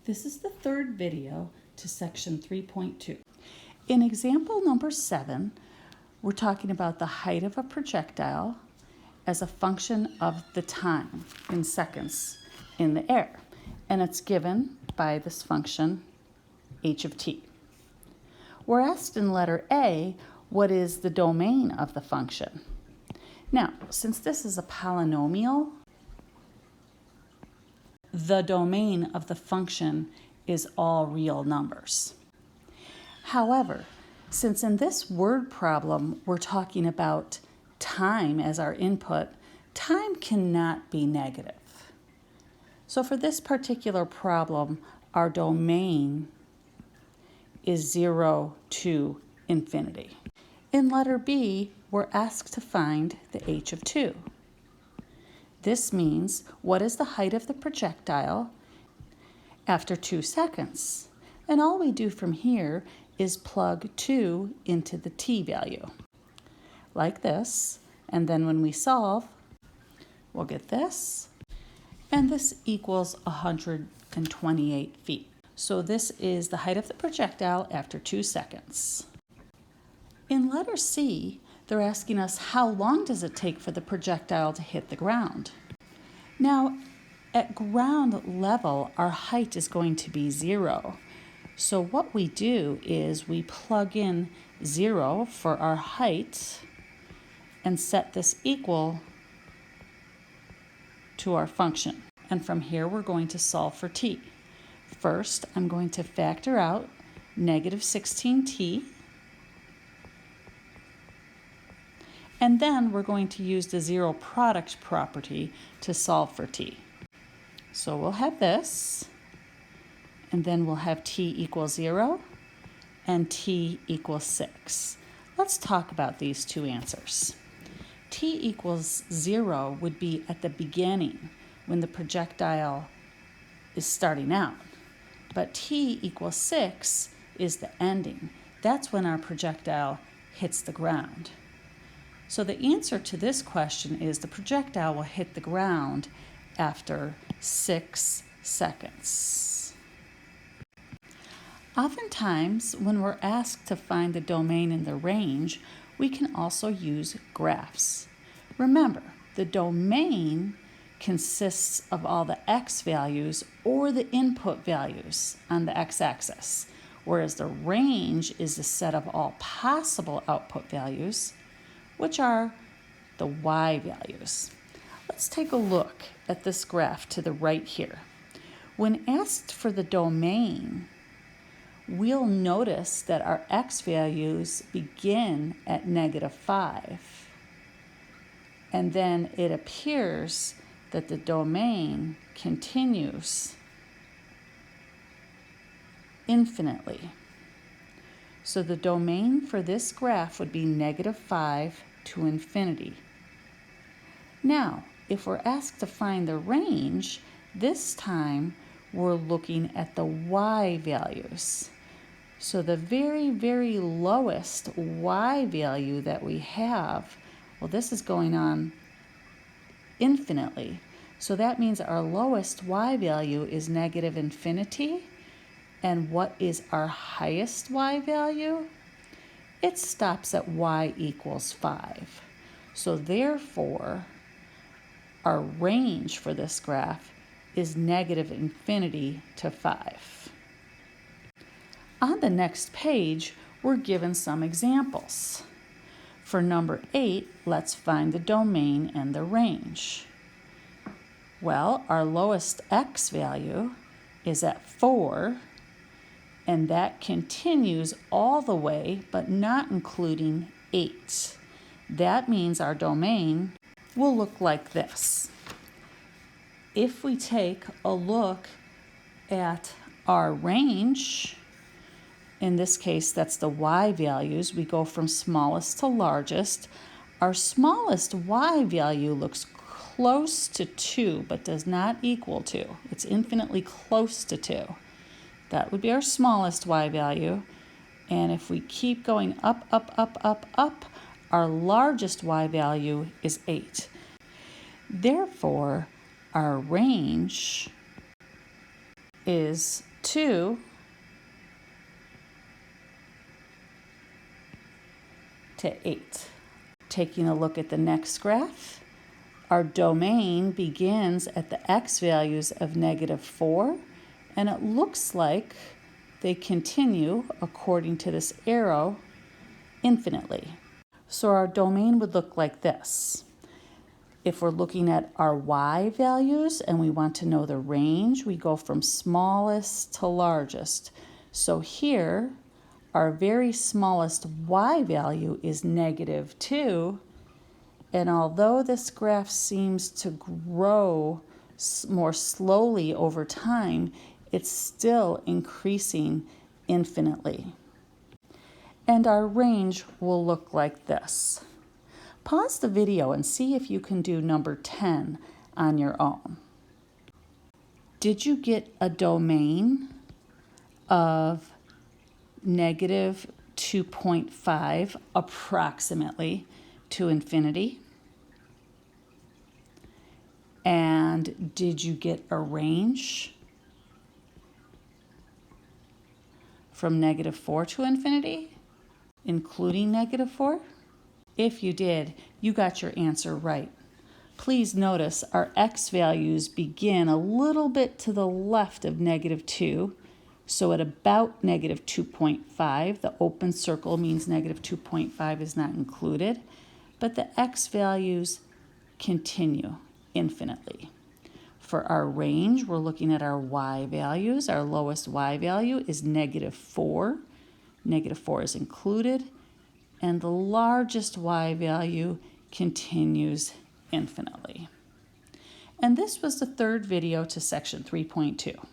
This is the third video to section 3.2. In example number 7, we're talking about the height of a projectile as a function of the time in seconds in the air. And it's given by this function, h of t. We're asked in letter A, what is the domain of the function? Now, since this is a polynomial, the domain of the function is all real numbers. However, since in this word problem we're talking about time as our input, time cannot be negative. So for this particular problem, our domain is 0 to infinity. In letter B, we're asked to find the h of 2. This means, what is the height of the projectile after 2 seconds? And all we do from here is plug 2 into the t value, like this. And then when we solve, we'll get this. And this equals 128 feet. So this is the height of the projectile after 2 seconds. In letter C, they're asking us how long does it take for the projectile to hit the ground? Now, at ground level, our height is going to be 0. So what we do is we plug in 0 for our height and set this equal to our function. And from here, we're going to solve for t. First, I'm going to factor out negative 16t. And then we're going to use the zero product property to solve for t. So we'll have this, and then we'll have t equals 0 and t equals 6. Let's talk about these two answers. T equals 0 would be at the beginning when the projectile is starting out, but t equals 6 is the ending. That's when our projectile hits the ground. So the answer to this question is the projectile will hit the ground after 6 seconds. Oftentimes, when we're asked to find the domain and the range, we can also use graphs. Remember, the domain consists of all the x values or the input values on the x-axis, whereas the range is the set of all possible output values, which are the y values. Let's take a look at this graph to the right here. When asked for the domain, we'll notice that our x values begin at -5. And then it appears that the domain continues infinitely. So the domain for this graph would be -5 to infinity. Now, if we're asked to find the range, this time we're looking at the y values. So the very, very lowest y value that we have, well, this is going on infinitely. So that means our lowest y value is -infinity. And what is our highest y value? It stops at y equals 5. So therefore, our range for this graph is -infinity to 5. On the next page, we're given some examples. For number 8, let's find the domain and the range. Well, our lowest x value is at 4, and that continues all the way, but not including 8. That means our domain will look like this. If we take a look at our range, in this case, that's the y values. We go from smallest to largest. Our smallest y value looks close to 2, but does not equal 2. It's infinitely close to 2. That would be our smallest y value. And if we keep going up, up, up, up, up, our largest y value is 8. Therefore, our range is 2 to 8. Taking a look at the next graph, our domain begins at the x values of -4, and it looks like they continue, according to this arrow, infinitely. So our domain would look like this. If we're looking at our y values and we want to know the range, we go from smallest to largest. So here, our very smallest y value is -2. And although this graph seems to grow more slowly over time, it's still increasing infinitely. And our range will look like this. Pause the video and see if you can do number 10 on your own. Did you get a domain of -2.5 approximately to infinity? And did you get a range from -4 to infinity, including -4? If you did, you got your answer right. Please notice our x values begin a little bit to the left of -2, so at about -2.5. The open circle means -2.5 is not included, but the x values continue infinitely. For our range, we're looking at our y values. Our lowest y value is -4. -4 is included, and the largest y value continues infinitely. And this was the third video to section 3.2.